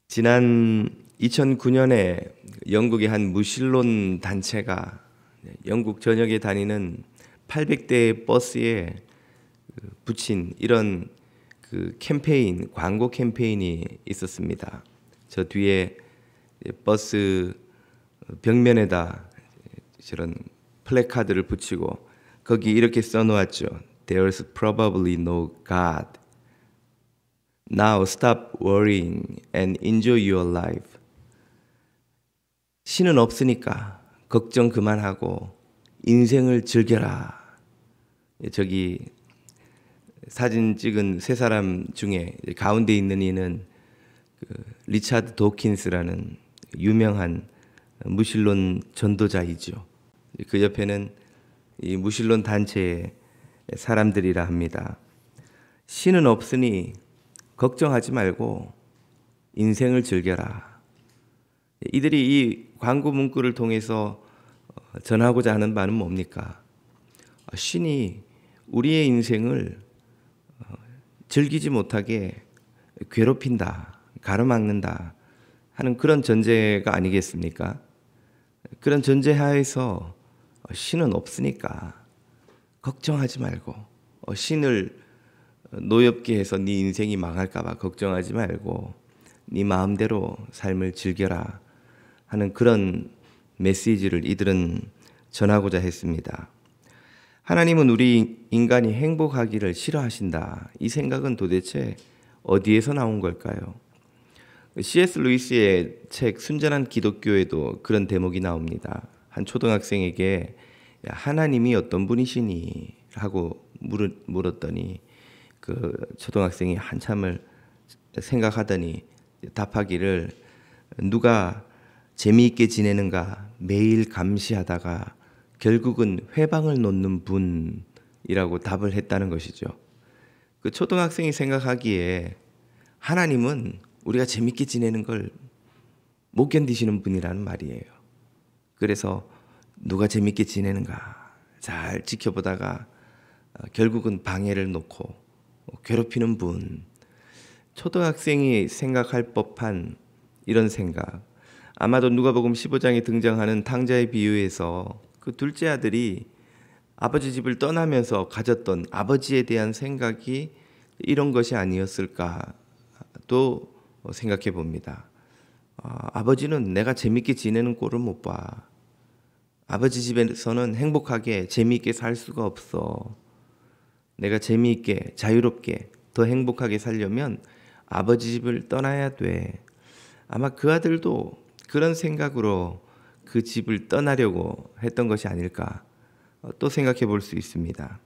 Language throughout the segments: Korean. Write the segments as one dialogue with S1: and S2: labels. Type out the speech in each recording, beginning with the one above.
S1: 지난 2009년에 영국의 한 무신론 단체가 영국 전역에 다니는 800대의 버스에 붙인 이런 캠페인, 광고 캠페인이 있었습니다. 저 뒤에 버스 벽면에다 저런 플래카드를 붙이고 거기 이렇게 써놓았죠. There's probably no God. Now stop worrying and enjoy your life. 신은 없으니까 걱정 그만하고 인생을 즐겨라. 저기 사진 찍은 세 사람 중에 가운데 있는 이는 리차드 도킨스라는 유명한 무신론 전도자이죠. 그 옆에는 이 무신론 단체의 사람들이라 합니다. 신은 없으니 걱정하지 말고 인생을 즐겨라. 이들이 이 광고 문구를 통해서 전하고자 하는 바는 뭡니까? 신이 우리의 인생을 즐기지 못하게 괴롭힌다, 가로막는다 하는 그런 전제가 아니겠습니까? 그런 전제 하에서 신은 없으니까 걱정하지 말고 신을 노엽게 해서 네 인생이 망할까 봐 걱정하지 말고 네 마음대로 삶을 즐겨라 하는 그런 메시지를 이들은 전하고자 했습니다. 하나님은 우리 인간이 행복하기를 싫어하신다. 이 생각은 도대체 어디에서 나온 걸까요? C.S. 루이스의 책 순전한 기독교에도 그런 대목이 나옵니다. 한 초등학생에게 하나님이 어떤 분이시니? 하고 물었더니 그 초등학생이 한참을 생각하더니 답하기를 누가 재미있게 지내는가 매일 감시하다가 결국은 회방을 놓는 분이라고 답을 했다는 것이죠. 그 초등학생이 생각하기에 하나님은 우리가 재밌게 지내는 걸 못 견디시는 분이라는 말이에요. 그래서 누가 재밌게 지내는가 잘 지켜보다가 결국은 방해를 놓고 괴롭히는 분. 초등학생이 생각할 법한 이런 생각. 아마도 누가복음 15장에 등장하는 탕자의 비유에서 그 둘째 아들이 아버지 집을 떠나면서 가졌던 아버지에 대한 생각이 이런 것이 아니었을까 또 생각해 봅니다. 아버지는 내가 재밌게 지내는 꼴을 못 봐. 아버지 집에서는 행복하게 재미있게 살 수가 없어. 내가 재미있게 자유롭게 더 행복하게 살려면 아버지 집을 떠나야 돼. 아마 그 아들도 그런 생각으로 그 집을 떠나려고 했던 것이 아닐까 또 생각해 볼 수 있습니다.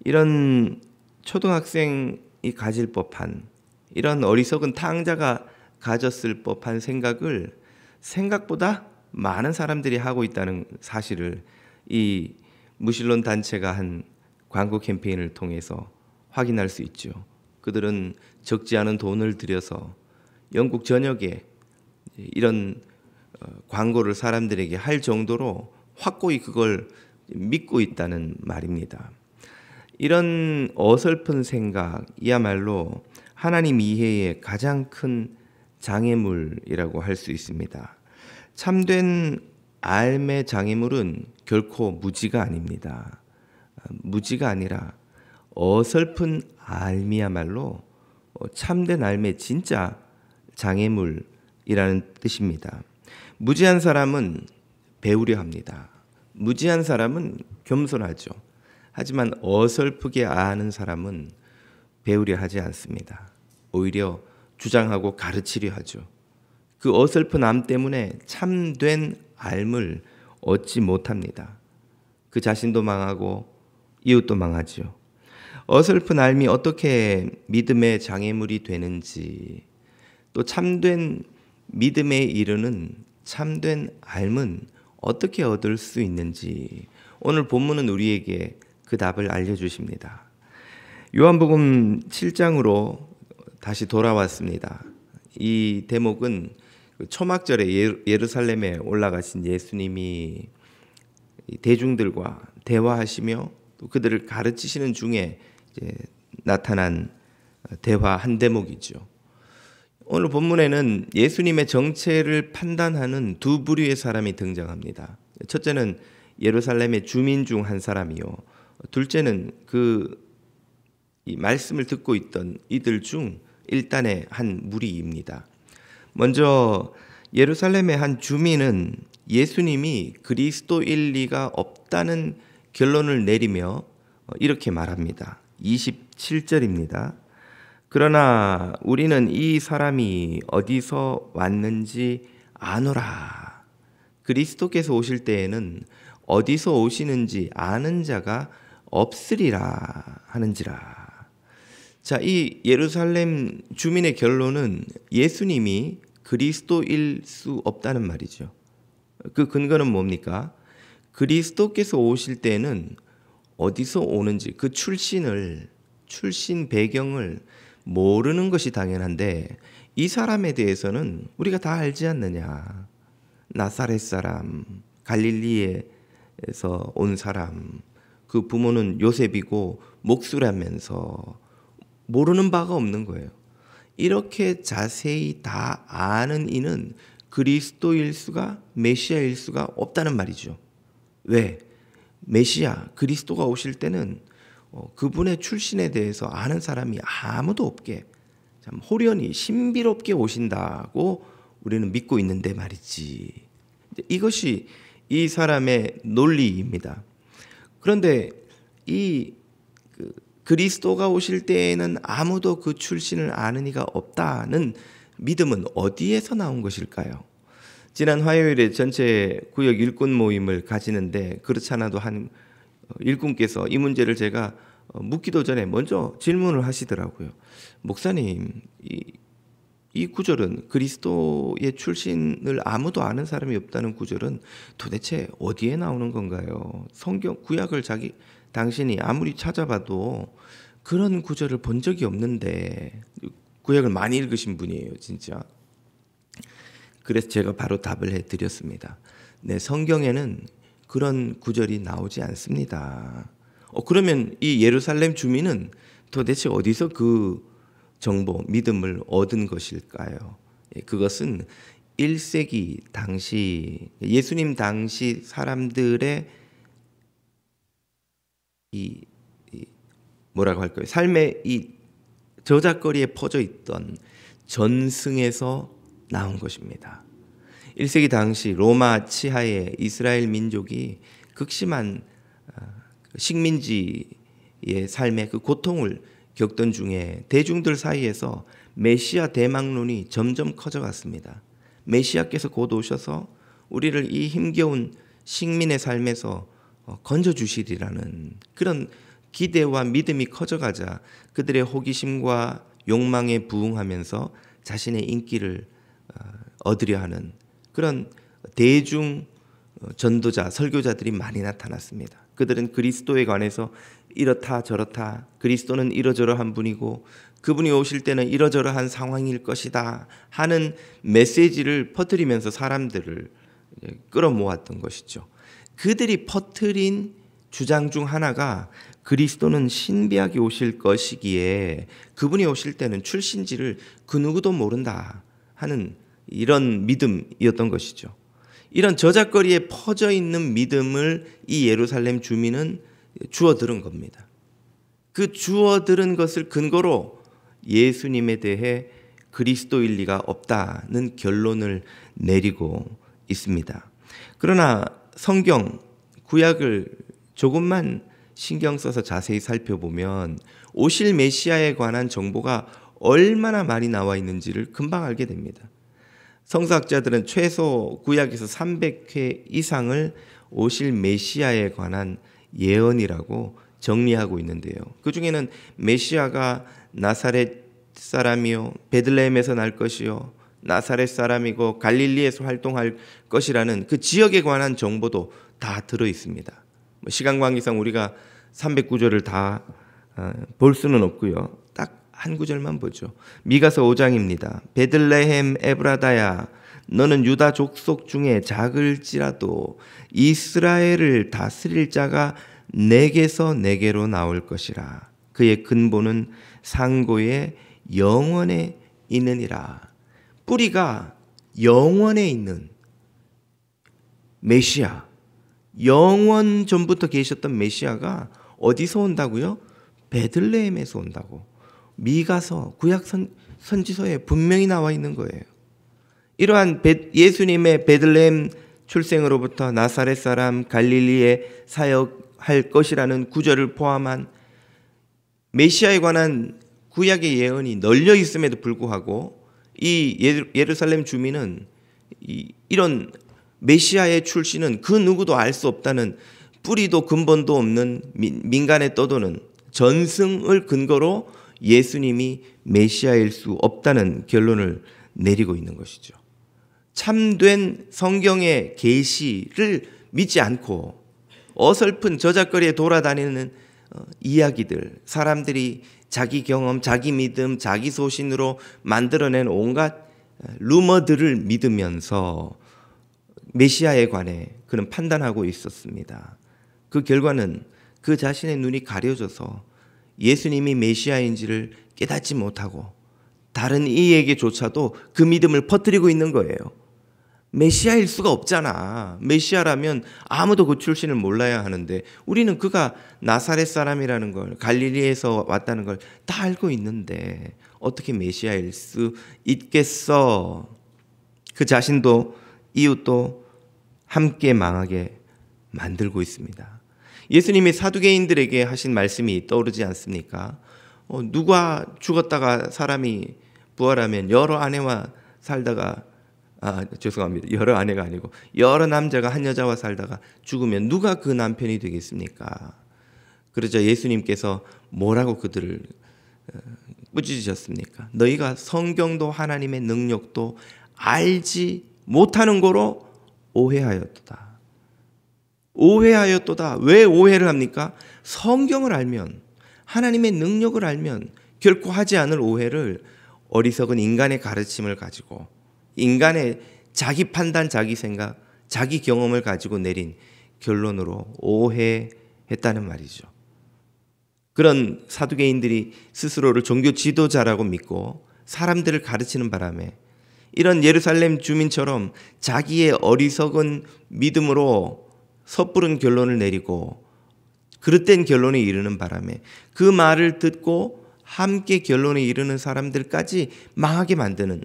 S1: 이런 초등학생이 가질 법한 이런 어리석은 탕자가 가졌을 법한 생각을 생각보다 많은 사람들이 하고 있다는 사실을 이 무신론 단체가 한 광고 캠페인을 통해서 확인할 수 있죠. 그들은 적지 않은 돈을 들여서 영국 전역에 이런 광고를 사람들에게 할 정도로 확고히 그걸 믿고 있다는 말입니다. 이런 어설픈 생각이야말로 하나님 이해의 가장 큰 장애물이라고 할 수 있습니다. 참된 삶의 장애물은 결코 무지가 아닙니다. 무지가 아니라 어설픈 삶이야말로 참된 삶의 진짜 장애물이라는 뜻입니다. 무지한 사람은 배우려 합니다. 무지한 사람은 겸손하죠. 하지만 어설프게 아는 사람은 배우려 하지 않습니다. 오히려 주장하고 가르치려 하죠. 그 어설픈 삶 때문에 참된 삶을 얻지 못합니다. 그 자신도 망하고 이웃도 망하죠. 어설픈 삶이 어떻게 믿음의 장애물이 되는지, 또 참된 믿음에 이르는 참된 삶은 어떻게 얻을 수 있는지 오늘 본문은 우리에게 그 답을 알려주십니다. 요한복음 7장으로 다시 돌아왔습니다. 이 대목은 초막절에 예루살렘에 올라가신 예수님이 대중들과 대화하시며 또 그들을 가르치시는 중에 나타난 대화 한 대목이죠. 오늘 본문에는 예수님의 정체를 판단하는 두 부류의 사람이 등장합니다. 첫째는 예루살렘의 주민 중 한 사람이요. 둘째는 이 말씀을 듣고 있던 이들 중 일단의 한 무리입니다. 먼저 예루살렘의 한 주민은 예수님이 그리스도일 리가 없다는 결론을 내리며 이렇게 말합니다. 27절입니다. 그러나 우리는 이 사람이 어디서 왔는지 아노라. 그리스도께서 오실 때에는 어디서 오시는지 아는 자가 없으리라 하는지라. 자, 이 예루살렘 주민의 결론은 예수님이 그리스도일 수 없다는 말이죠. 그 근거는 뭡니까? 그리스도께서 오실 때는 어디서 오는지 그 출신 배경을 모르는 것이 당연한데 이 사람에 대해서는 우리가 다 알지 않느냐. 나사렛 사람, 갈릴리에서 온 사람, 그 부모는 요셉이고 목수라면서 모르는 바가 없는 거예요. 이렇게 자세히 다 아는 이는 그리스도일 수가 메시아일 수가 없다는 말이죠. 왜? 메시아 그리스도가 오실 때는 그분의 출신에 대해서 아는 사람이 아무도 없게 참 호련히 신비롭게 오신다고 우리는 믿고 있는데 말이지. 이것이 이 사람의 논리입니다. 그런데 이 그리스도가 오실 때에는 아무도 그 출신을 아는 이가 없다는 믿음은 어디에서 나온 것일까요? 지난 화요일에 전체 구역 일꾼 모임을 가지는데 그렇지 않아도 한 일꾼께서 이 문제를 제가 묻기도 전에 먼저 질문을 하시더라고요. 목사님, 이 구절은 그리스도의 출신을 아무도 아는 사람이 없다는 구절은 도대체 어디에 나오는 건가요? 성경 구약을 당신이 아무리 찾아봐도 그런 구절을 본 적이 없는데 구약을 많이 읽으신 분이에요, 진짜. 그래서 제가 바로 답을 해드렸습니다. 네, 성경에는 그런 구절이 나오지 않습니다. 그러면 이 예루살렘 주민은 도대체 어디서 그 정보, 믿음을 얻은 것일까요? 그것은 1세기 당시 예수님 당시 사람들의 뭐라고 할까요? 삶의 이 저작거리에 퍼져 있던 전승에서 나온 것입니다. 1세기 당시 로마 치하의 이스라엘 민족이 극심한 식민지의 삶의 그 고통을 겪던 중에 대중들 사이에서 메시아 대망론이 점점 커져갔습니다. 메시아께서 곧 오셔서 우리를 이 힘겨운 식민의 삶에서 건져주시리라는 그런 기대와 믿음이 커져가자 그들의 호기심과 욕망에 부응하면서 자신의 인기를 얻으려 하는 그런 대중 전도자, 설교자들이 많이 나타났습니다. 그들은 그리스도에 관해서 이렇다 저렇다, 그리스도는 이러저러한 분이고 그분이 오실 때는 이러저러한 상황일 것이다 하는 메시지를 퍼뜨리면서 사람들을 끌어모았던 것이죠. 그들이 퍼뜨린 주장 중 하나가 그리스도는 신비하게 오실 것이기에 그분이 오실 때는 출신지를 그 누구도 모른다 하는 이런 믿음이었던 것이죠. 이런 저작거리에 퍼져 있는 믿음을 이 예루살렘 주민은 주워들은 겁니다. 그 주워들은 것을 근거로 예수님에 대해 그리스도일 리가 없다는 결론을 내리고 있습니다. 그러나 성경, 구약을 조금만 신경 써서 자세히 살펴보면 오실 메시아에 관한 정보가 얼마나 많이 나와 있는지를 금방 알게 됩니다. 성서학자들은 최소 구약에서 300회 이상을 오실 메시아에 관한 예언이라고 정리하고 있는데요. 그 중에는 메시아가 나사렛 사람이요 베들레헴에서 날 것이요 나사렛 사람이고 갈릴리에서 활동할 것이라는 그 지역에 관한 정보도 다 들어 있습니다. 시간 관계상 우리가 309절을 다 볼 수는 없고요. 딱 한 구절만 보죠. 미가서 5장입니다. 베들레헴 에브라다야 너는 유다 족속 중에 작을지라도 이스라엘을 다스릴 자가 내게서 내게로 나올 것이라. 그의 근본은 상고의 영원에 있느니라. 뿌리가 영원에 있는 메시아, 영원 전부터 계셨던 메시아가 어디서 온다고요? 베들레헴에서 온다고. 미가서 구약 선지서에 분명히 나와 있는 거예요. 이러한 예수님의 베들레헴 출생으로부터 나사렛 사람 갈릴리에 사역할 것이라는 구절을 포함한 메시아에 관한 구약의 예언이 널려 있음에도 불구하고 이 예루살렘 주민은 이런 메시아의 출신은 그 누구도 알 수 없다는 뿌리도 근본도 없는 민간에 떠도는 전승을 근거로 예수님이 메시아일 수 없다는 결론을 내리고 있는 것이죠. 참된 성경의 계시를 믿지 않고 어설픈 저작거리에 돌아다니는 이야기들, 사람들이 자기 경험, 자기 믿음, 자기 소신으로 만들어낸 온갖 루머들을 믿으면서 메시아에 관해 그는 판단하고 있었습니다. 그 결과는 그 자신의 눈이 가려져서 예수님이 메시아인지를 깨닫지 못하고 다른 이에게조차도 그 믿음을 퍼뜨리고 있는 거예요. 메시아일 수가 없잖아. 메시아라면 아무도 그 출신을 몰라야 하는데 우리는 그가 나사렛 사람이라는 걸, 갈릴리에서 왔다는 걸 다 알고 있는데 어떻게 메시아일 수 있겠어? 그 자신도 이웃도 함께 망하게 만들고 있습니다. 예수님이 사두개인들에게 하신 말씀이 떠오르지 않습니까? 누가 죽었다가 사람이 부활하면 여러 아내와 살다가 죄송합니다. 여러 아내가 아니고 여러 남자가 한 여자와 살다가 죽으면 누가 그 남편이 되겠습니까? 그러자 예수님께서 뭐라고 그들을 꾸짖으셨습니까? 너희가 성경도 하나님의 능력도 알지 못하는 거로 오해하였도다. 오해하였도다. 왜 오해를 합니까? 성경을 알면, 하나님의 능력을 알면 결코 하지 않을 오해를 어리석은 인간의 가르침을 가지고, 인간의 자기 판단, 자기 생각, 자기 경험을 가지고 내린 결론으로 오해했다는 말이죠. 그런 사두개인들이 스스로를 종교 지도자라고 믿고 사람들을 가르치는 바람에 이런 예루살렘 주민처럼 자기의 어리석은 믿음으로 섣부른 결론을 내리고 그릇된 결론에 이르는 바람에 그 말을 듣고 함께 결론에 이르는 사람들까지 망하게 만드는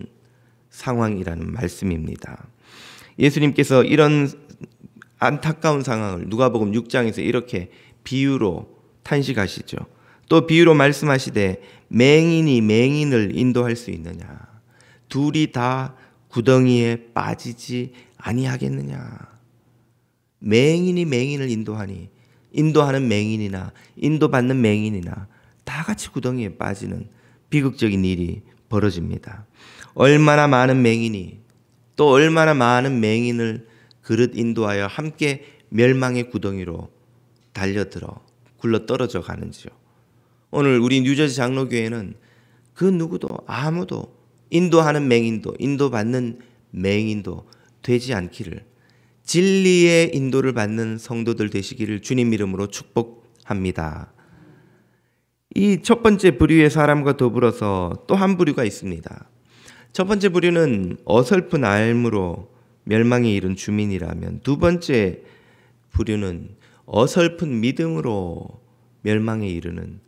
S1: 상황이라는 말씀입니다. 예수님께서 이런 안타까운 상황을 누가복음 6장에서 이렇게 비유로 탄식하시죠. 또 비유로 말씀하시되 맹인이 맹인을 인도할 수 있느냐? 둘이 다 구덩이에 빠지지 아니하겠느냐? 맹인이 맹인을 인도하니 인도하는 맹인이나 인도받는 맹인이나 다 같이 구덩이에 빠지는 비극적인 일이 벌어집니다. 얼마나 많은 맹인이 또 얼마나 많은 맹인을 그릇 인도하여 함께 멸망의 구덩이로 달려들어 굴러 떨어져 가는지요. 오늘 우리 뉴저지 장로교회는 그 누구도 아무도 인도하는 맹인도 인도받는 맹인도 되지 않기를, 진리의 인도를 받는 성도들 되시기를 주님 이름으로 축복합니다. 이 첫 번째 부류의 사람과 더불어서 또 한 부류가 있습니다. 첫 번째 부류는 어설픈 알므로 멸망에 이른 주민이라면, 두 번째 부류는 어설픈 믿음으로 멸망에 이르는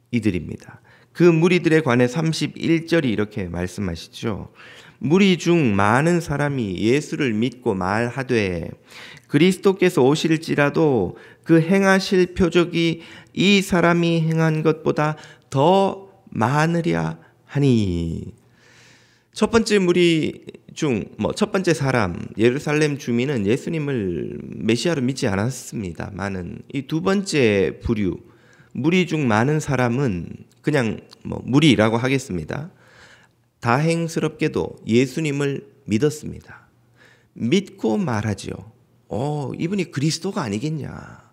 S1: 이들입니다. 그 무리들에 관해 31절이 이렇게 말씀하시죠. 무리 중 많은 사람이 예수를 믿고 말하되 그리스도께서 오실지라도 그 행하실 표적이 이 사람이 행한 것보다 더 많으랴 하니. 첫 번째 무리 중 첫 번째 사람 예루살렘 주민은 예수님을 메시아로 믿지 않았습니다만은 이 두 번째 부류 무리 중 많은 사람은 그냥 무리라고 하겠습니다. 다행스럽게도 예수님을 믿었습니다. 믿고 말하지요. 이분이 그리스도가 아니겠냐.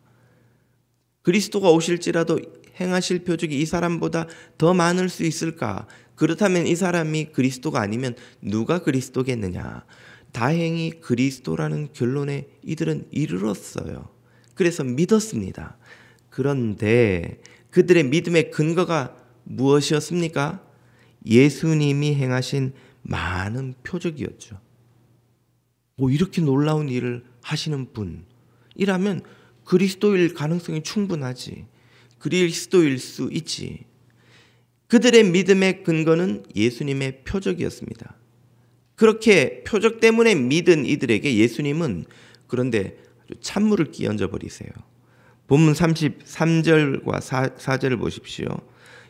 S1: 그리스도가 오실지라도 행하실 표적이 이 사람보다 더 많을 수 있을까? 그렇다면 이 사람이 그리스도가 아니면 누가 그리스도겠느냐? 다행히 그리스도라는 결론에 이들은 이르렀어요. 그래서 믿었습니다. 그런데 그들의 믿음의 근거가 무엇이었습니까? 예수님이 행하신 많은 표적이었죠. 이렇게 놀라운 일을 하시는 분이라면 그리스도일 가능성이 충분하지. 그리스도일 수 있지. 그들의 믿음의 근거는 예수님의 표적이었습니다. 그렇게 표적 때문에 믿은 이들에게 예수님은 그런데 찬물을 끼얹어 버리세요. 본문 33절과 4절을 보십시오.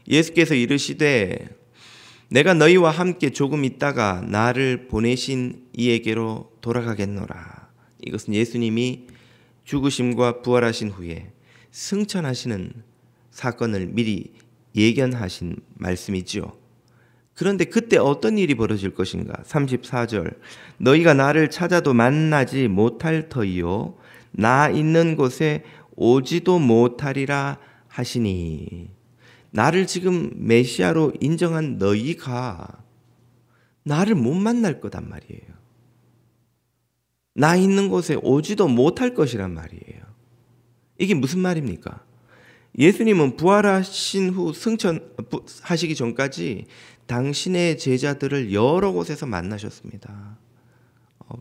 S1: 예수께서 이르시되 내가 너희와 함께 조금 있다가 나를 보내신 이에게로 돌아가겠노라. 이것은 예수님이 죽으심과 부활하신 후에 승천하시는 사건을 미리 예견하신 말씀이지요. 그런데 그때 어떤 일이 벌어질 것인가? 34절 너희가 나를 찾아도 만나지 못할 터이요 나 있는 곳에 오지도 못하리라 하시니, 나를 지금 메시아로 인정한 너희가 나를 못 만날 거단 말이에요. 나 있는 곳에 오지도 못할 것이란 말이에요. 이게 무슨 말입니까? 예수님은 부활하신 후 승천하시기 전까지 당신의 제자들을 여러 곳에서 만나셨습니다.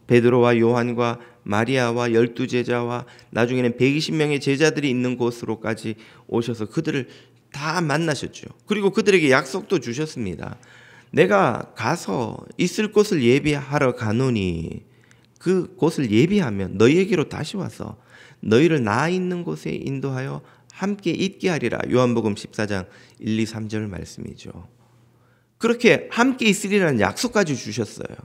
S1: 베드로와 요한과 마리아와 12제자와 나중에는 120명의 제자들이 있는 곳으로까지 오셔서 그들을 다 만나셨죠. 그리고 그들에게 약속도 주셨습니다. 내가 가서 있을 곳을 예비하러 가노니 그 곳을 예비하면 너희에게로 다시 와서 너희를 나 있는 곳에 인도하여 함께 있게 하리라. 요한복음 14장 1, 2, 3절 말씀이죠. 그렇게 함께 있으리라는 약속까지 주셨어요.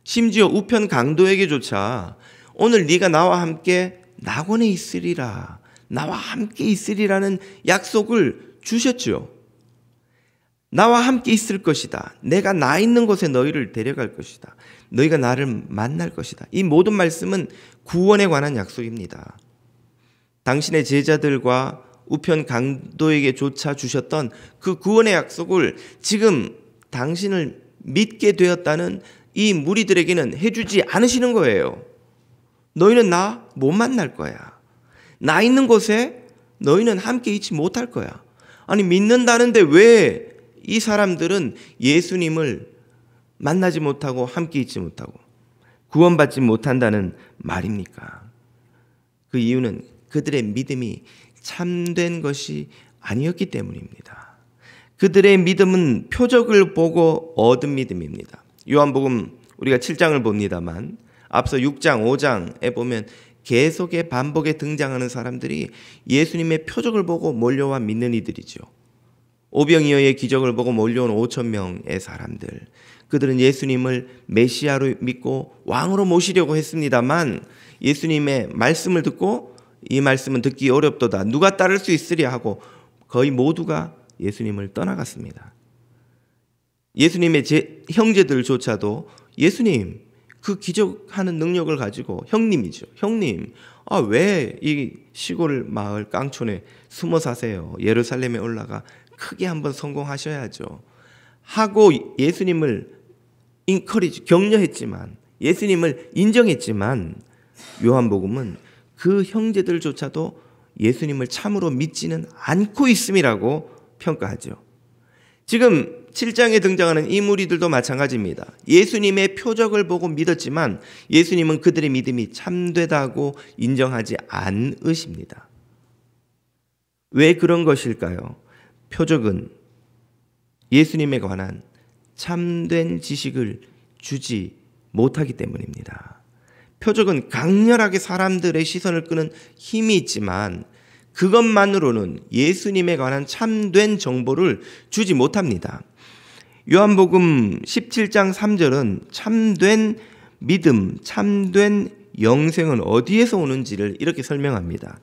S1: 심지어 우편 강도에게조차 오늘 네가 나와 함께 낙원에 있으리라, 나와 함께 있으리라는 약속을 주셨죠. 나와 함께 있을 것이다. 내가 나 있는 곳에 너희를 데려갈 것이다. 너희가 나를 만날 것이다. 이 모든 말씀은 구원에 관한 약속입니다. 당신의 제자들과 우편 강도에게조차 주셨던 그 구원의 약속을 지금 당신을 믿게 되었다는 이 무리들에게는 해주지 않으시는 거예요. 너희는 나 못 만날 거야. 나 있는 곳에 너희는 함께 있지 못할 거야. 아니, 믿는다는데 왜 이 사람들은 예수님을 만나지 못하고 함께 있지 못하고 구원받지 못한다는 말입니까? 그 이유는 그들의 믿음이 참된 것이 아니었기 때문입니다. 그들의 믿음은 표적을 보고 얻은 믿음입니다. 요한복음 우리가 7장을 봅니다만 앞서 6장, 5장에 보면 계속의 반복에 등장하는 사람들이 예수님의 표적을 보고 몰려와 믿는 이들이죠. 오병이어의 기적을 보고 몰려온 5천 명의 사람들, 그들은 예수님을 메시아로 믿고 왕으로 모시려고 했습니다만 예수님의 말씀을 듣고 이 말씀은 듣기 어렵도다, 누가 따를 수 있으랴 하고 거의 모두가 예수님을 떠나갔습니다. 예수님의 형제들조차도 예수님 그 기적하는 능력을 가지고, 형님이죠, 형님 왜 이 시골 마을 깡촌에 숨어 사세요? 예루살렘에 올라가 크게 한번 성공하셔야죠 하고 예수님을 격려했지만, 예수님을 인정했지만 요한복음은 그 형제들조차도 예수님을 참으로 믿지는 않고 있음이라고 평가하죠. 지금 7장에 등장하는 이 무리들도 마찬가지입니다. 예수님의 표적을 보고 믿었지만 예수님은 그들의 믿음이 참되다고 인정하지 않으십니다. 왜 그런 것일까요? 표적은 예수님에 관한 참된 지식을 주지 못하기 때문입니다. 표적은 강렬하게 사람들의 시선을 끄는 힘이 있지만 그것만으로는 예수님에 관한 참된 정보를 주지 못합니다. 요한복음 17장 3절은 참된 믿음, 참된 영생은 어디에서 오는지를 이렇게 설명합니다.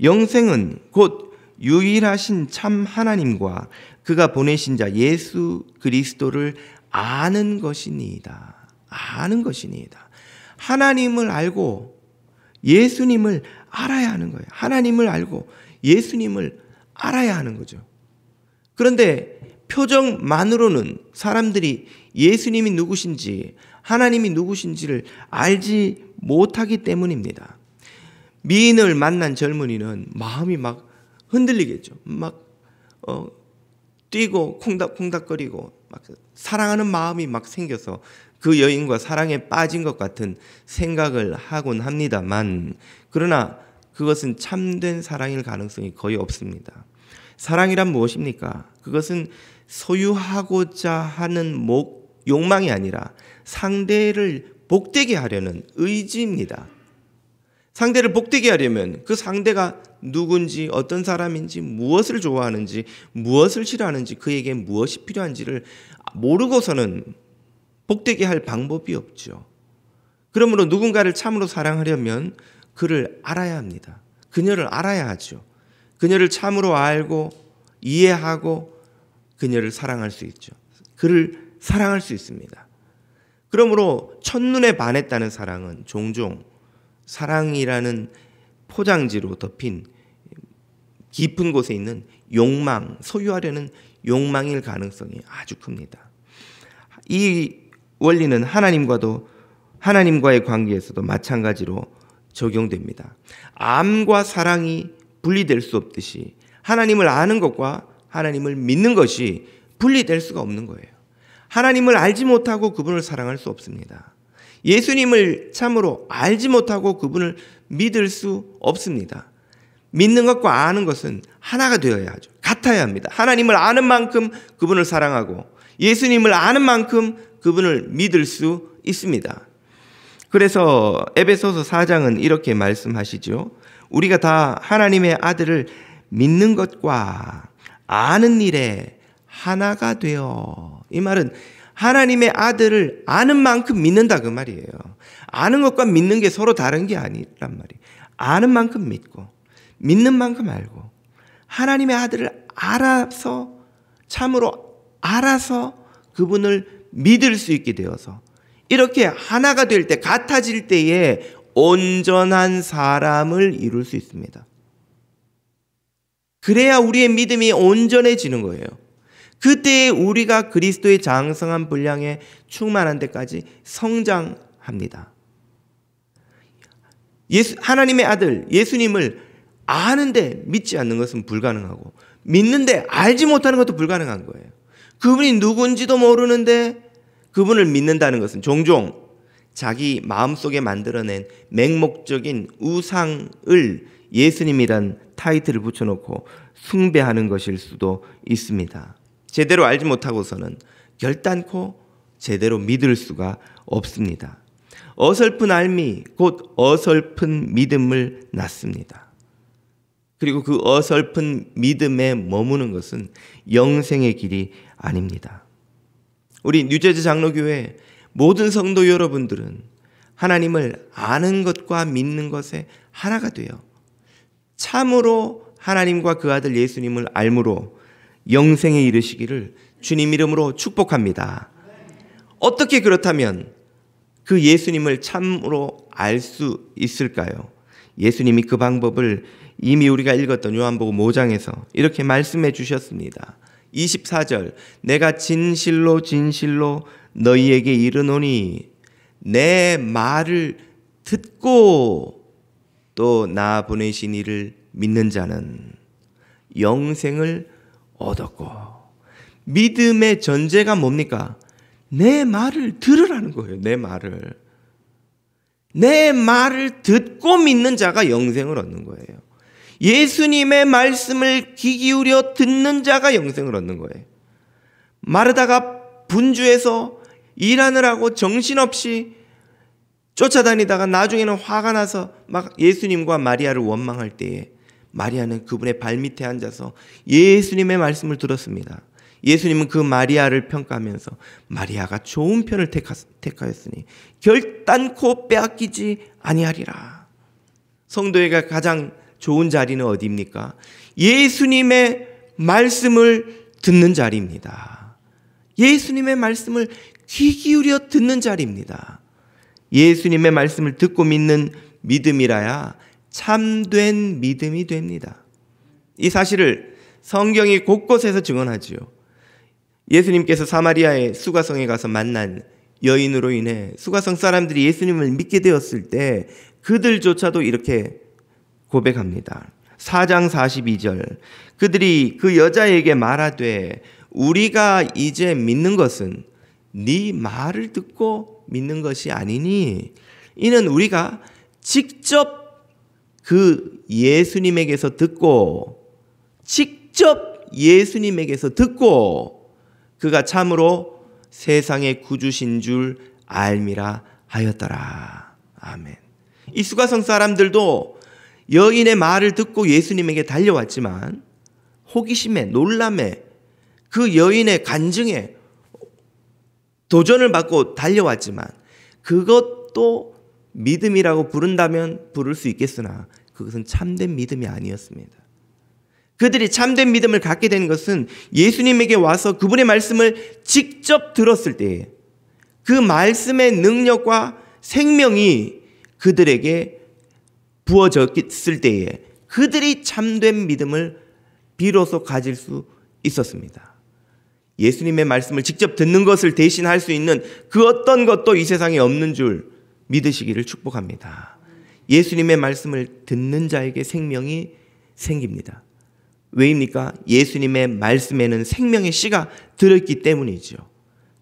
S1: 영생은 곧 유일하신 참 하나님과 그가 보내신 자 예수 그리스도를 아는 것이니이다. 아는 것이니이다. 하나님을 알고 예수님을 알아야 하는 거예요. 하나님을 알고 예수님을 알아야 하는 거죠. 그런데 표적만으로는 사람들이 예수님이 누구신지, 하나님이 누구신지를 알지 못하기 때문입니다. 미인을 만난 젊은이는 마음이 막 흔들리겠죠. 막 뛰고 콩닥콩닥거리고 막 사랑하는 마음이 막 생겨서 그 여인과 사랑에 빠진 것 같은 생각을 하곤 합니다만, 그러나 그것은 참된 사랑일 가능성이 거의 없습니다. 사랑이란 무엇입니까? 그것은 소유하고자 하는 욕망이 아니라 상대를 복되게 하려는 의지입니다. 상대를 복되게 하려면 그 상대가 누군지, 어떤 사람인지, 무엇을 좋아하는지, 무엇을 싫어하는지, 그에게 무엇이 필요한지를 모르고서는 복되게 할 방법이 없죠. 그러므로 누군가를 참으로 사랑하려면 그를 알아야 합니다. 그녀를 알아야 하죠. 그녀를 참으로 알고 이해하고 그녀를 사랑할 수 있죠. 그를 사랑할 수 있습니다. 그러므로 첫눈에 반했다는 사랑은 종종 사랑이라는 포장지로 덮인 깊은 곳에 있는 욕망, 소유하려는 욕망일 가능성이 아주 큽니다. 이 원리는 하나님과의 관계에서도 마찬가지로 적용됩니다. 암과 사랑이 분리될 수 없듯이 하나님을 아는 것과 하나님을 믿는 것이 분리될 수가 없는 거예요. 하나님을 알지 못하고 그분을 사랑할 수 없습니다. 예수님을 참으로 알지 못하고 그분을 믿을 수 없습니다. 믿는 것과 아는 것은 하나가 되어야 하죠. 같아야 합니다. 하나님을 아는 만큼 그분을 사랑하고 예수님을 아는 만큼 그분을 믿을 수 있습니다. 그래서 에베소서 4장은 이렇게 말씀하시죠. 우리가 다 하나님의 아들을 믿는 것과 아는 일에 하나가 되어. 이 말은 하나님의 아들을 아는 만큼 믿는다 그 말이에요. 아는 것과 믿는 게 서로 다른 게 아니란 말이에요. 아는 만큼 믿고 믿는 만큼 알고 하나님의 아들을 알아서 참으로 알아서 그분을 믿을 수 있게 되어서 이렇게 하나가 될 때, 같아질 때에 온전한 사람을 이룰 수 있습니다. 그래야 우리의 믿음이 온전해지는 거예요. 그때 우리가 그리스도의 장성한 분량에 충만한 데까지 성장합니다. 하나님의 아들 예수님을 아는데 믿지 않는 것은 불가능하고 믿는데 알지 못하는 것도 불가능한 거예요. 그분이 누군지도 모르는데 그분을 믿는다는 것은 종종 자기 마음속에 만들어낸 맹목적인 우상을 예수님이란 타이틀을 붙여놓고 숭배하는 것일 수도 있습니다. 제대로 알지 못하고서는 결단코 제대로 믿을 수가 없습니다. 어설픈 알미 곧 어설픈 믿음을 낳습니다. 그리고 그 어설픈 믿음에 머무는 것은 영생의 길이 아닙니다. 우리 뉴저지 장로교회 모든 성도 여러분들은 하나님을 아는 것과 믿는 것에 하나가 되어 참으로 하나님과 그 아들 예수님을 알므로 영생에 이르시기를 주님 이름으로 축복합니다. 어떻게 그렇다면 그 예수님을 참으로 알 수 있을까요? 예수님이 그 방법을 이미 우리가 읽었던 요한복음 5장에서 이렇게 말씀해 주셨습니다. 24절 내가 진실로 진실로 너희에게 이르노니 내 말을 듣고 또 나 보내신 이를 믿는 자는 영생을 얻었고. 믿음의 전제가 뭡니까? 내 말을 들으라는 거예요. 내 말을 듣고 믿는 자가 영생을 얻는 거예요. 예수님의 말씀을 귀 기울여 듣는 자가 영생을 얻는 거예요. 마르다가 분주해서 일하느라고 정신없이 쫓아다니다가 나중에는 화가 나서 막 예수님과 마리아를 원망할 때에 마리아는 그분의 발밑에 앉아서 예수님의 말씀을 들었습니다. 예수님은 그 마리아를 평가하면서 마리아가 좋은 편을 택하였으니 결단코 빼앗기지 아니하리라. 성도에게 가장 좋은 자리는 어디입니까? 예수님의 말씀을 듣는 자리입니다. 예수님의 말씀을 귀 기울여 듣는 자리입니다. 예수님의 말씀을 듣고 믿는 믿음이라야 참된 믿음이 됩니다. 이 사실을 성경이 곳곳에서 증언하지요. 예수님께서 사마리아의 수가성에 가서 만난 여인으로 인해 수가성 사람들이 예수님을 믿게 되었을 때 그들조차도 이렇게 고백합니다. 4장 42절 그들이 그 여자에게 말하되 우리가 이제 믿는 것은 네 말을 듣고 믿는 것이 아니니 이는 우리가 직접 그 예수님에게서 듣고 그가 참으로 세상의 구주신 줄 알미라 하였더라. 아멘. 이 수가성 사람들도 여인의 말을 듣고 예수님에게 달려왔지만 호기심에 놀람에 그 여인의 간증에 도전을 받고 달려왔지만 그것도 믿음이라고 부른다면 부를 수 있겠으나 그것은 참된 믿음이 아니었습니다. 그들이 참된 믿음을 갖게 된 것은 예수님에게 와서 그분의 말씀을 직접 들었을 때에 그 말씀의 능력과 생명이 그들에게 부어졌을 때에 그들이 참된 믿음을 비로소 가질 수 있었습니다. 예수님의 말씀을 직접 듣는 것을 대신할 수 있는 그 어떤 것도 이 세상에 없는 줄 믿으시기를 축복합니다. 예수님의 말씀을 듣는 자에게 생명이 생깁니다. 왜입니까? 예수님의 말씀에는 생명의 씨가 들어있기 때문이죠.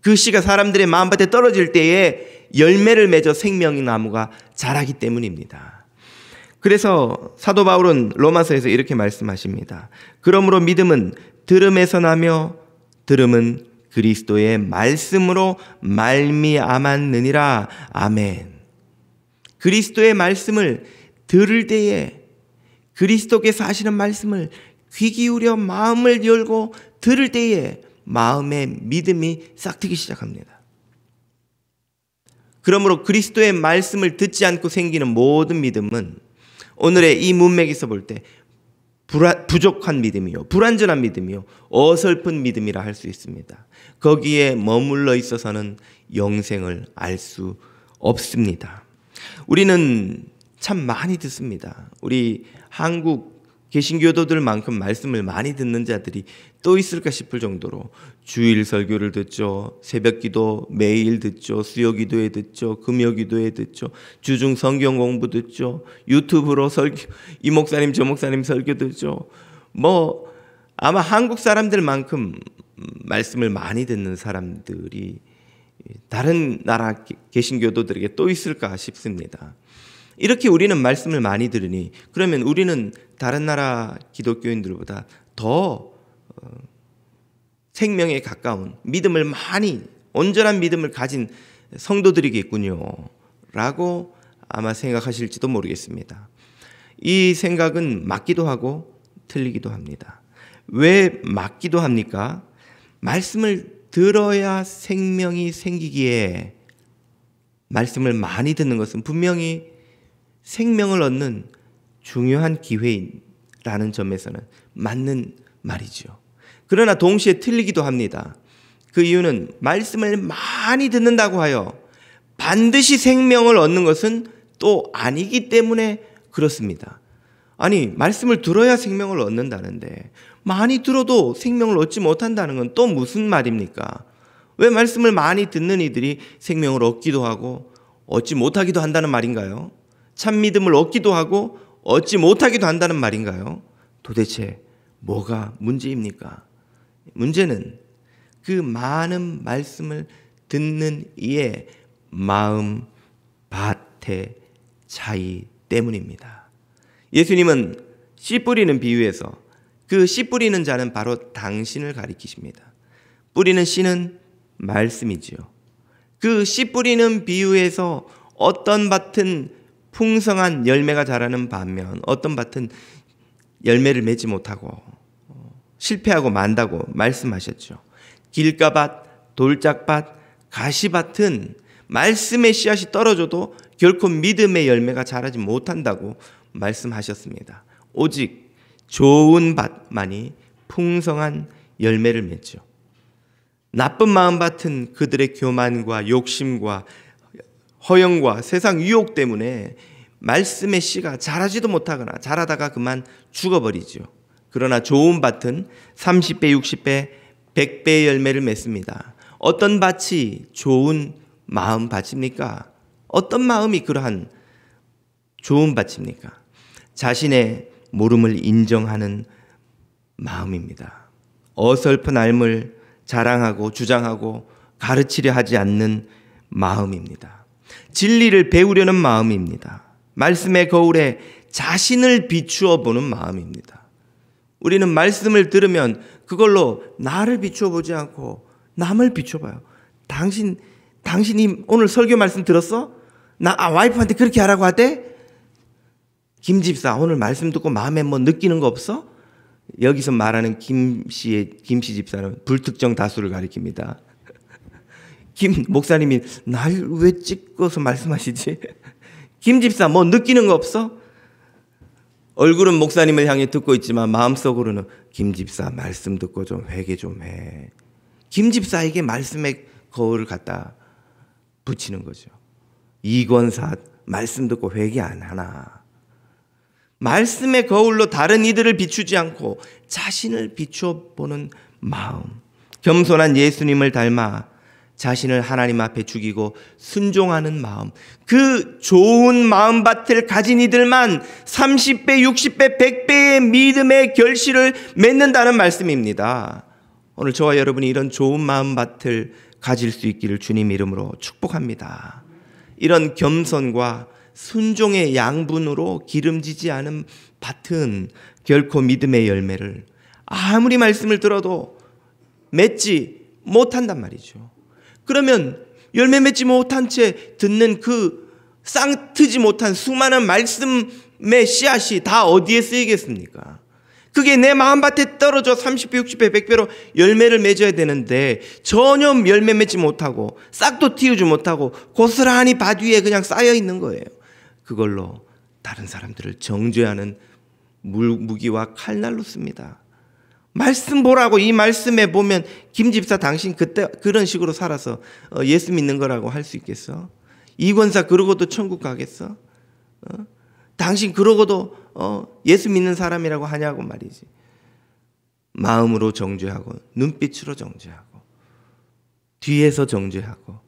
S1: 그 씨가 사람들의 마음밭에 떨어질 때에 열매를 맺어 생명의 나무가 자라기 때문입니다. 그래서 사도 바울은 로마서에서 이렇게 말씀하십니다. 그러므로 믿음은 들음에서 나며 들음은 그리스도의 말씀으로 말미암았느니라. 아멘. 그리스도의 말씀을 들을 때에 그리스도께서 하시는 말씀을 귀 기울여 마음을 열고 들을 때에 마음의 믿음이 싹트기 시작합니다. 그러므로 그리스도의 말씀을 듣지 않고 생기는 모든 믿음은 오늘의 이 문맥에서 볼 때 부족한 믿음이요, 불완전한 믿음이요, 어설픈 믿음이라 할 수 있습니다. 거기에 머물러 있어서는 영생을 알 수 없습니다. 우리는 참 많이 듣습니다. 우리 한국 개신교도들만큼 말씀을 많이 듣는 자들이 또 있을까 싶을 정도로 주일 설교를 듣죠. 새벽기도 매일 듣죠. 수요기도에 듣죠. 금요기도에 듣죠. 주중 성경 공부 듣죠. 유튜브로 설교, 이 목사님 저 목사님 설교 듣죠. 아마 한국 사람들만큼 말씀을 많이 듣는 사람들이 다른 나라 개신교도들에게 또 있을까 싶습니다. 이렇게 우리는 말씀을 많이 들으니 그러면 우리는 다른 나라 기독교인들보다 더 생명에 가까운 믿음을 많이 온전한 믿음을 가진 성도들이겠군요 라고 아마 생각하실지도 모르겠습니다. 이 생각은 맞기도 하고 틀리기도 합니다. 왜 맞기도 합니까? 말씀을 들어야 생명이 생기기에 말씀을 많이 듣는 것은 분명히 생명을 얻는 중요한 기회라는 점에서는 맞는 말이죠. 그러나 동시에 틀리기도 합니다. 그 이유는 말씀을 많이 듣는다고 하여 반드시 생명을 얻는 것은 또 아니기 때문에 그렇습니다. 아니, 말씀을 들어야 생명을 얻는다는데 많이 들어도 생명을 얻지 못한다는 건 또 무슨 말입니까? 왜 말씀을 많이 듣는 이들이 생명을 얻기도 하고 얻지 못하기도 한다는 말인가요? 참 믿음을 얻기도 하고 얻지 못하기도 한다는 말인가요? 도대체 뭐가 문제입니까? 문제는 그 많은 말씀을 듣는 이의 마음 밭의 차이 때문입니다. 예수님은 씨 뿌리는 비유에서 그 씨 뿌리는 자는 바로 당신을 가리키십니다. 뿌리는 씨는 말씀이지요. 그 씨 뿌리는 비유에서 어떤 밭은 풍성한 열매가 자라는 반면 어떤 밭은 열매를 맺지 못하고 실패하고 만다고 말씀하셨죠. 길가밭, 돌짝밭, 가시밭은 말씀의 씨앗이 떨어져도 결코 믿음의 열매가 자라지 못한다고 말씀하셨습니다. 오직 좋은 밭만이 풍성한 열매를 맺죠. 나쁜 마음밭은 그들의 교만과 욕심과 허영과 세상 유혹 때문에 말씀의 씨가 자라지도 못하거나 자라다가 그만 죽어버리죠. 그러나 좋은 밭은 30배, 60배, 100배의 열매를 맺습니다. 어떤 밭이 좋은 마음 밭입니까? 어떤 마음이 그러한 좋은 밭입니까? 자신의 모름을 인정하는 마음입니다. 어설픈 삶을 자랑하고 주장하고 가르치려 하지 않는 마음입니다. 진리를 배우려는 마음입니다. 말씀의 거울에 자신을 비추어 보는 마음입니다. 우리는 말씀을 들으면 그걸로 나를 비추어 보지 않고 남을 비추어 봐요. 당신이 오늘 설교 말씀 들었어? 와이프한테 그렇게 하라고 하대? 김 집사 오늘 말씀 듣고 마음에 뭐 느끼는 거 없어? 여기서 말하는 김씨 집사는 불특정 다수를 가리킵니다. 김 목사님이 날 왜 찍어서 말씀하시지? 김 집사 뭐 느끼는 거 없어? 얼굴은 목사님을 향해 듣고 있지만 마음속으로는 김 집사 말씀 듣고 좀 회개 좀 해. 김 집사에게 말씀의 거울을 갖다 붙이는 거죠. 이권사 말씀 듣고 회개 안 하나. 말씀의 거울로 다른 이들을 비추지 않고 자신을 비추어 보는 마음. 겸손한 예수님을 닮아 자신을 하나님 앞에 죽이고 순종하는 마음. 그 좋은 마음밭을 가진 이들만 30배, 60배, 100배의 믿음의 결실을 맺는다는 말씀입니다. 오늘 저와 여러분이 이런 좋은 마음밭을 가질 수 있기를 주님 이름으로 축복합니다. 이런 겸손과 순종의 양분으로 기름지지 않은 밭은 결코 믿음의 열매를 아무리 말씀을 들어도 맺지 못한단 말이죠. 그러면 열매 맺지 못한 채 듣는 그 쌍트지 못한 수많은 말씀의 씨앗이 다 어디에 쓰이겠습니까? 그게 내 마음밭에 떨어져 30배, 60배, 100배로 열매를 맺어야 되는데 전혀 열매 맺지 못하고 싹도 틔우지 못하고 고스란히 밭 위에 그냥 쌓여 있는 거예요. 그걸로 다른 사람들을 정죄하는 무기와 칼날로 씁니다. 말씀 보라고. 이 말씀에 보면 김 집사 당신 그때 그런 식으로 살아서 예수 믿는 거라고 할 수 있겠어? 이권사 그러고도 천국 가겠어? 당신 그러고도 예수 믿는 사람이라고 하냐고 말이지. 마음으로 정죄하고 눈빛으로 정죄하고 뒤에서 정죄하고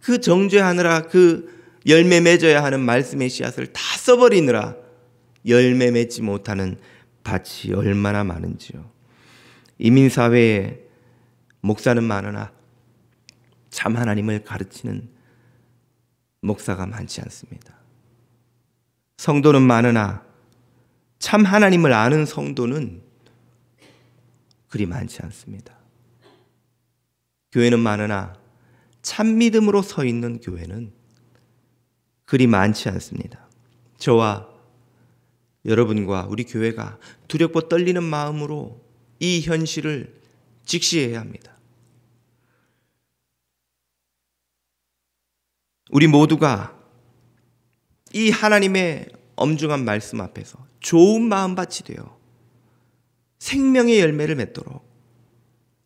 S1: 그 정죄하느라 그 열매 맺어야 하는 말씀의 씨앗을 다 써버리느라 열매 맺지 못하는 밭이 얼마나 많은지요. 이민사회에 목사는 많으나 참 하나님을 가르치는 목사가 많지 않습니다. 성도는 많으나 참 하나님을 아는 성도는 그리 많지 않습니다. 교회는 많으나 참 믿음으로 서 있는 교회는 그리 많지 않습니다. 저와 여러분과 우리 교회가 두렵고 떨리는 마음으로 이 현실을 직시해야 합니다. 우리 모두가 이 하나님의 엄중한 말씀 앞에서 좋은 마음밭이 되어 생명의 열매를 맺도록,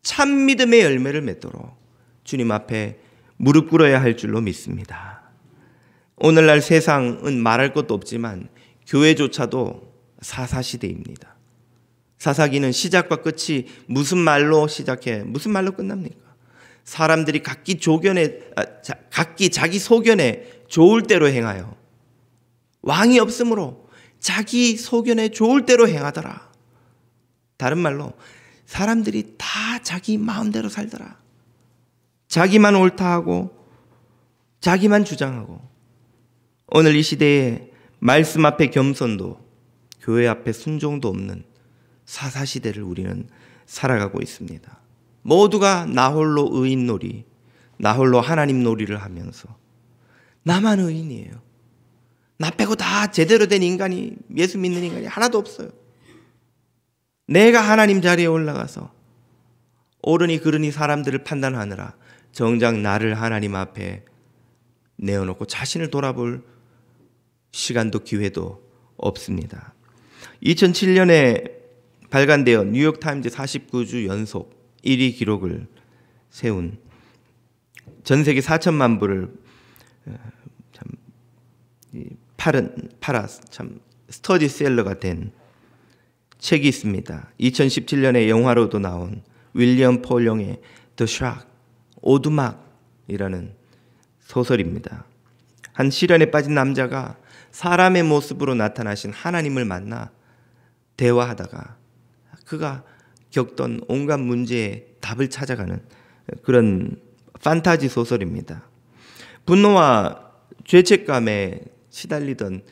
S1: 참 믿음의 열매를 맺도록 주님 앞에 무릎 꿇어야 할 줄로 믿습니다. 오늘날 세상은 말할 것도 없지만 교회조차도 사사시대입니다. 사사기는 시작과 끝이 무슨 말로 시작해 무슨 말로 끝납니까? 사람들이 각기 자기 소견에 좋을 대로 행하여 왕이 없으므로 자기 소견에 좋을 대로 행하더라. 다른 말로 사람들이 다 자기 마음대로 살더라. 자기만 옳다 하고 자기만 주장하고 오늘 이 시대에 말씀 앞에 겸손도 교회 앞에 순종도 없는 사사시대를 우리는 살아가고 있습니다. 모두가 나 홀로 의인놀이, 나 홀로 하나님 놀이를 하면서 나만 의인이에요. 나 빼고 다 제대로 된 인간이, 예수 믿는 인간이 하나도 없어요. 내가 하나님 자리에 올라가서 옳으니 그르니 사람들을 판단하느라 정작 나를 하나님 앞에 내어놓고 자신을 돌아볼 시간도 기회도 없습니다. 2007년에 발간되어 뉴욕타임즈 49주 연속 1위 기록을 세운 전 세계 4천만 부를 팔아 참 스터디셀러가 된 책이 있습니다. 2017년에 영화로도 나온 윌리엄 폴용의 The Shark, 오두막이라는 소설입니다. 한 시련에 빠진 남자가 사람의 모습으로 나타나신 하나님을 만나 대화하다가 그가 겪던 온갖 문제에 답을 찾아가는 그런 판타지 소설입니다. 분노와 죄책감에 시달리던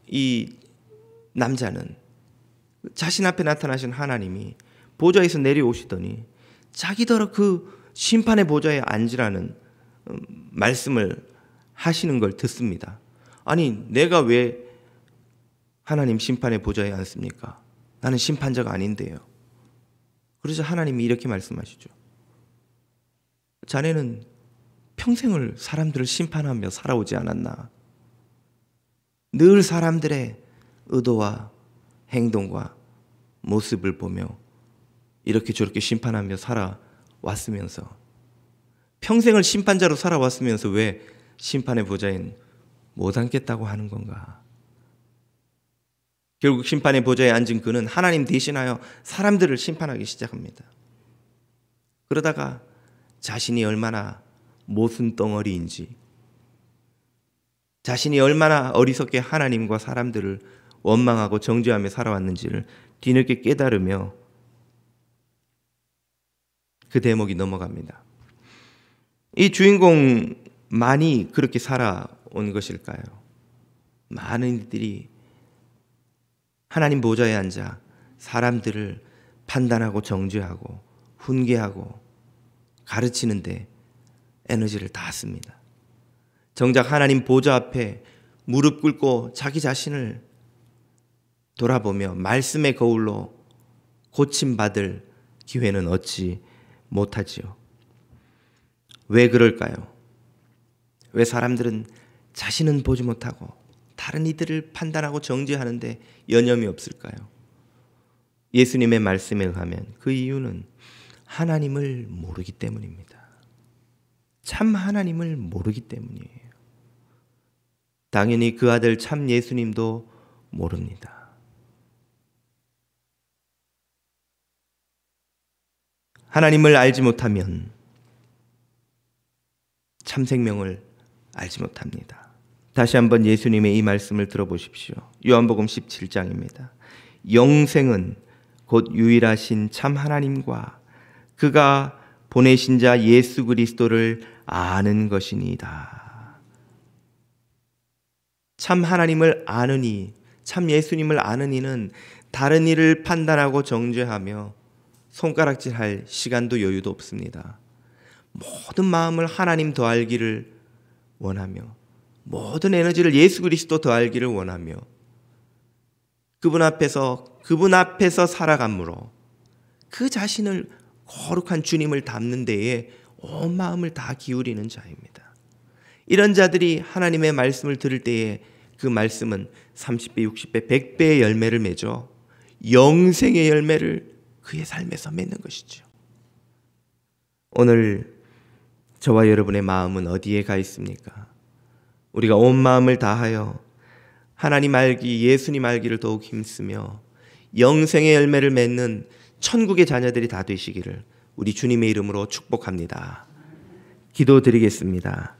S1: 이 남자는 자신 앞에 나타나신 하나님이 보좌에서 내려오시더니 자기더러 그 심판의 보좌에 앉으라는 말씀을 하시는 걸 듣습니다. 아니, 내가 왜 하나님 심판의 보좌에 앉습니까? 나는 심판자가 아닌데요. 그래서 하나님이 이렇게 말씀하시죠. 자네는 평생을 사람들을 심판하며 살아오지 않았나? 늘 사람들의 의도와 행동과 모습을 보며 이렇게 저렇게 심판하며 살아왔으면서, 평생을 심판자로 살아왔으면서 왜 심판의 보좌엔 못 앉겠다고 하는 건가? 결국 심판의 보좌에 앉은 그는 하나님 대신하여 사람들을 심판하기 시작합니다. 그러다가 자신이 얼마나 모순덩어리인지, 자신이 얼마나 어리석게 하나님과 사람들을 원망하고 정죄하며 살아왔는지를 뒤늦게 깨달으며 그 대목이 넘어갑니다. 이 주인공만이 그렇게 살아온 것일까요? 많은 이들이 하나님 보좌에 앉아 사람들을 판단하고 정죄하고 훈계하고 가르치는데 에너지를 다 씁니다. 정작 하나님 보좌 앞에 무릎 꿇고 자기 자신을 돌아보며 말씀의 거울로 고침받을 기회는 얻지 못하지요. 왜 그럴까요? 왜 사람들은 자신은 보지 못하고 다른 이들을 판단하고 정죄하는데 여념이 없을까요? 예수님의 말씀에 의하면 그 이유는 하나님을 모르기 때문입니다. 참 하나님을 모르기 때문이에요. 당연히 그 아들 참 예수님도 모릅니다. 하나님을 알지 못하면 참 생명을 알지 못합니다. 다시 한번 예수님의 이 말씀을 들어보십시오. 요한복음 17장입니다. 영생은 곧 유일하신 참 하나님과 그가 보내신 자 예수 그리스도를 아는 것이니이다. 참 하나님을 아는 이, 참 예수님을 아는 이는 다른 이를 판단하고 정죄하며 손가락질할 시간도 여유도 없습니다. 모든 마음을 하나님 더 알기를 원하며 모든 에너지를 예수 그리스도 더 알기를 원하며 그분 앞에서 살아감으로 그 자신을 거룩한 주님을 닮는 데에 온 마음을 다 기울이는 자입니다. 이런 자들이 하나님의 말씀을 들을 때에 그 말씀은 30배, 60배, 100배의 열매를 맺어 영생의 열매를 그의 삶에서 맺는 것이죠. 오늘 저와 여러분의 마음은 어디에 가 있습니까? 우리가 온 마음을 다하여 하나님 알기, 예수님 알기를 더욱 힘쓰며 영생의 열매를 맺는 천국의 자녀들이 다 되시기를 우리 주님의 이름으로 축복합니다. 기도드리겠습니다.